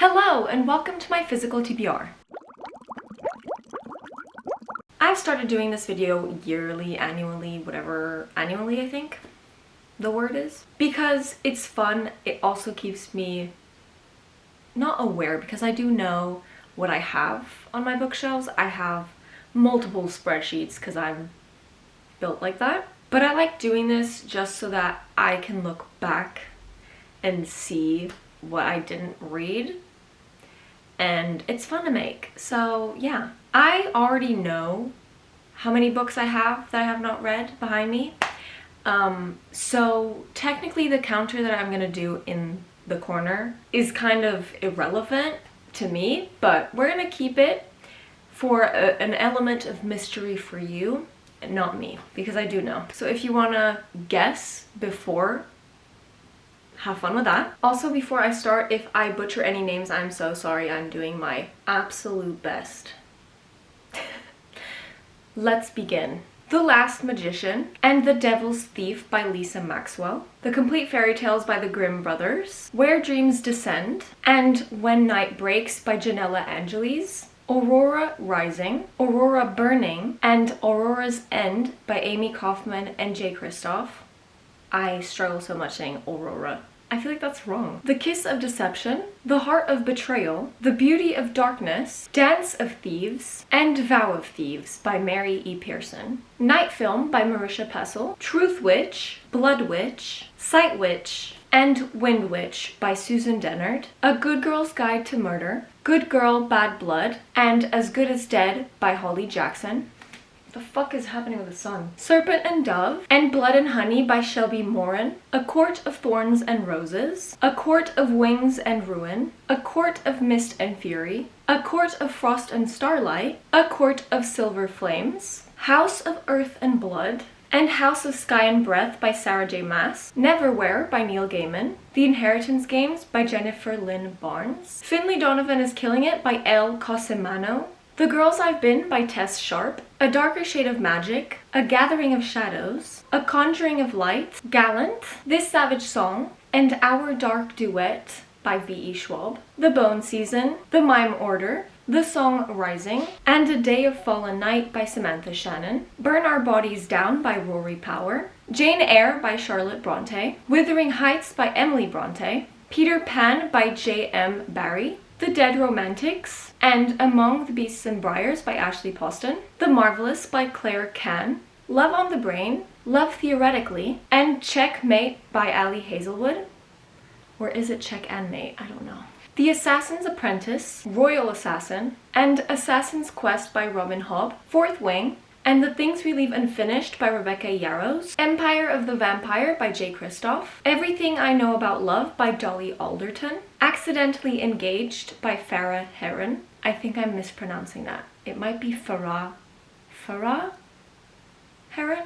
Hello and welcome to my physical TBR. I've started doing this video yearly, annually, whatever, annually I think the word is. Because it's fun, it also keeps me not aware because I do know what I have on my bookshelves. I have multiple spreadsheets because I'm built like that. But I like doing this just so that I can look back and see what I didn't read. And it's fun to make. So yeah, I already know how many books I have that I have not read behind me. So technically the counter that I'm gonna do in the corner is kind of irrelevant to me, but we're gonna keep it for an element of mystery for you, not me, because I do know. So if you wanna guess before, have fun with that. Also, before I start, if I butcher any names, I'm so sorry. I'm doing my absolute best. Let's begin. The Last Magician and The Devil's Thief by Lisa Maxwell, The Complete Fairy Tales by the Grimm Brothers, Where Dreams Descend, and When Night Breaks by Janella Angeles, Aurora Rising, Aurora Burning, and Aurora's End by Amy Kaufman and Jay Kristoff. I struggle so much saying Aurora. I feel like that's wrong. The Kiss of Deception, The Heart of Betrayal, The Beauty of Darkness, Dance of Thieves, and Vow of Thieves by Mary E. Pearson. Night Film by Marisha Pessel, Truth Witch, Blood Witch, Sight Witch, and Wind Witch by Susan Dennard. A Good Girl's Guide to Murder, Good Girl, Bad Blood, and As Good as Dead by Holly Jackson. The fuck is happening with the sun? Serpent and Dove, and Blood and Honey by Shelby Morin, A Court of Thorns and Roses, A Court of Wings and Ruin, A Court of Mist and Fury, A Court of Frost and Starlight, A Court of Silver Flames, House of Earth and Blood, and House of Sky and Breath by Sarah J. Maas, Neverwhere by Neil Gaiman, The Inheritance Games by Jennifer Lynn Barnes, Finley Donovan is Killing It by Elle Cosimano, The Girls I've Been by Tess Sharp, A Darker Shade of Magic, A Gathering of Shadows, A Conjuring of Light, Gallant, This Savage Song, and Our Dark Duet by V.E. Schwab, The Bone Season, The Mime Order, The Song Rising, and A Day of Fallen Night by Samantha Shannon, Burn Our Bodies Down by Rory Power, Jane Eyre by Charlotte Bronte, Wuthering Heights by Emily Bronte, Peter Pan by J.M. Barrie, The Dead Romantics, and Among the Beasts and Briars by Ashley Poston, The Marvelous by Claire Can, Love on the Brain, Love Theoretically, and Checkmate by Ali Hazelwood. Or is it Check and Mate? I don't know. The Assassin's Apprentice, Royal Assassin, and Assassin's Quest by Robin Hobb, Fourth Wing, and The Things We Leave Unfinished by Rebecca Yarros, Empire of the Vampire by Jay Kristoff, Everything I Know About Love by Dolly Alderton, Accidentally Engaged by Farah Heron. I think I'm mispronouncing that. It might be Farah Heron?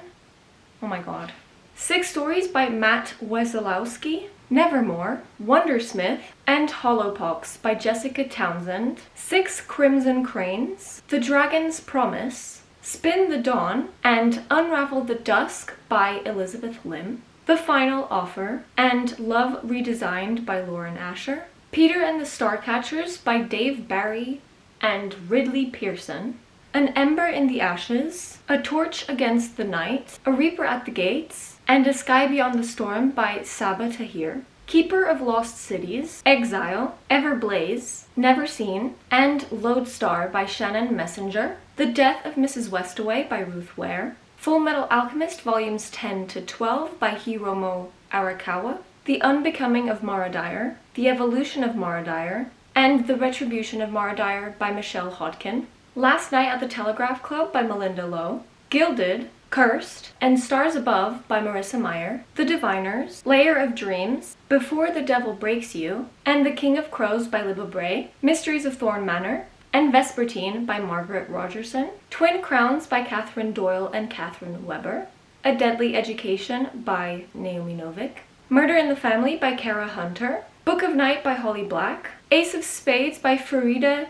Oh my god. Six Stories by Matt Wesolowski, Nevermore, Wondersmith, and Hollowpox by Jessica Townsend, Six Crimson Cranes, The Dragon's Promise, Spin the Dawn, and Unravel the Dusk by Elizabeth Lim, The Final Offer, and Love Redesigned by Lauren Asher, Peter and the Starcatchers by Dave Barry and Ridley Pearson, An Ember in the Ashes, A Torch Against the Night, A Reaper at the Gates, and A Sky Beyond the Storm by Saba Tahir, Keeper of Lost Cities, Exile, Everblaze, Never Seen, and Lodestar by Shannon Messenger, The Death of Mrs. Westaway by Ruth Ware, Full Metal Alchemist Volumes 10 to 12 by Hiromo Arakawa, The Unbecoming of Mara Dyer, The Evolution of Mara Dyer, and The Retribution of Mara Dyer by Michelle Hodkin, Last Night at the Telegraph Club by Melinda Lowe, Gilded, Cursed, and Stars Above by Marissa Meyer, The Diviners, Layer of Dreams, Before the Devil Breaks You, and The King of Crows by Libba Bray, Mysteries of Thorn Manor, and Vespertine by Margaret Rogerson, Twin Crowns by Catherine Doyle and Catherine Weber, A Deadly Education by Naomi Novik, Murder in the Family by Kara Hunter, Book of Night by Holly Black, Ace of Spades by Farida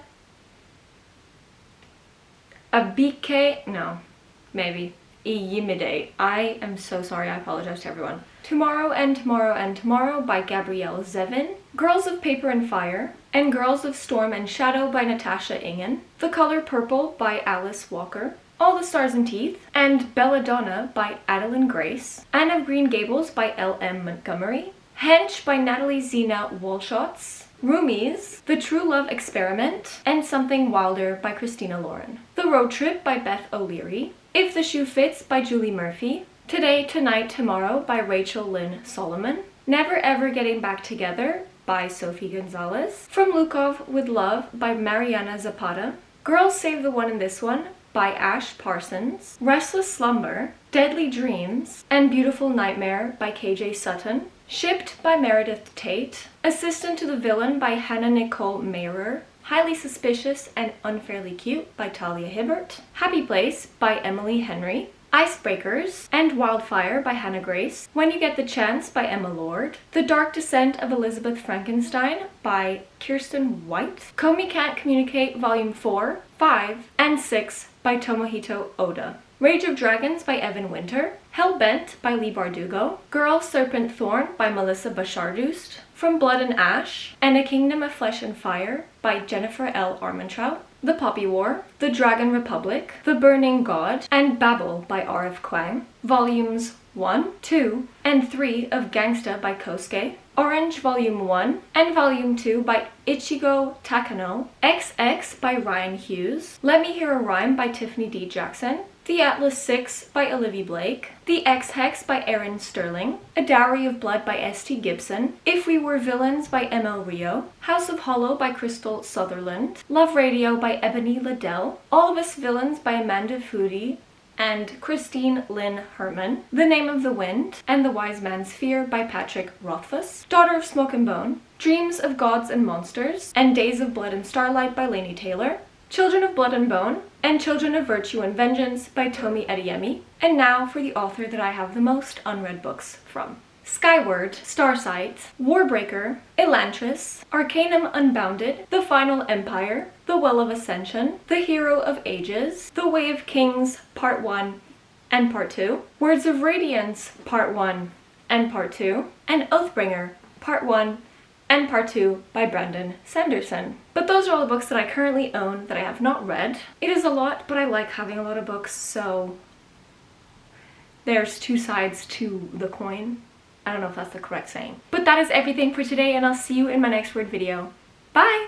Iyimide. I am so sorry, I apologize to everyone. Tomorrow and Tomorrow and Tomorrow by Gabrielle Zevin, Girls of Paper and Fire, and Girls of Storm and Shadow by Natasha Ingen, The Color Purple by Alice Walker, All the Stars and Teeth, and Belladonna by Adeline Grace, Anne of Green Gables by L.M. Montgomery, Hench by Natalie Zena Walschotz, Roomies, The True Love Experiment, and Something Wilder by Christina Lauren, The Road Trip by Beth O'Leary, If the Shoe Fits by Julie Murphy, Today, Tonight, Tomorrow by Rachel Lynn Solomon, Never Ever Getting Back Together by Sophie Gonzalez, From Lukov with Love by Mariana Zapata, Girls Save the One in This One by Ash Parsons, Restless Slumber, Deadly Dreams, and Beautiful Nightmare by KJ Sutton, Shipped by Meredith Tate, Assistant to the Villain by Hannah Nicole Mehrer, Highly Suspicious and Unfairly Cute by Talia Hibbert, Happy Place by Emily Henry, Icebreakers and Wildfire by Hannah Grace, When You Get the Chance by Emma Lord, The Dark Descent of Elizabeth Frankenstein by Kirsten White, Comey Can't Communicate Volume 4, 5, and 6 by Tomohito Oda, Rage of Dragons by Evan Winter, Hellbent by Lee Bardugo, Girl Serpent Thorn by Melissa Bashardust, From Blood and Ash, and A Kingdom of Flesh and Fire by Jennifer L. Armentrout, The Poppy War, The Dragon Republic, The Burning God, and Babel by R.F. Kuang, Volumes 1, 2, and 3 of Gangsta by Kosuke, Orange Volume 1 and Volume 2 by Ichigo Takano, XX by Ryan Hughes, Let Me Hear a Rhyme by Tiffany D. Jackson, The Atlas 6 by Olivia Blake, The X-Hex by Erin Sterling, A Dowry of Blood by S.T. Gibson, If We Were Villains by ML Rio, House of Hollow by Crystal Sutherland, Love Radio by Ebony Liddell, All of Us Villains by Amanda Foody and Christine Lynn Herman, The Name of the Wind and The Wise Man's Fear by Patrick Rothfuss, Daughter of Smoke and Bone, Dreams of Gods and Monsters, and Days of Blood and Starlight by Lainey Taylor, Children of Blood and Bone, and Children of Virtue and Vengeance by Tomi Adeyemi. And now for the author that I have the most unread books from. Skyward, Starsight, Warbreaker, Elantris, Arcanum Unbounded, The Final Empire, The Well of Ascension, The Hero of Ages, The Way of Kings Part 1 and Part 2, Words of Radiance Part 1 and Part 2, and Oathbringer Part 1 and Part 2 by Brandon Sanderson. But those are all the books that I currently own that I have not read. It is a lot, but I like having a lot of books, so there's two sides to the coin. I don't know if that's the correct saying. But that is everything for today, and I'll see you in my next word video. Bye!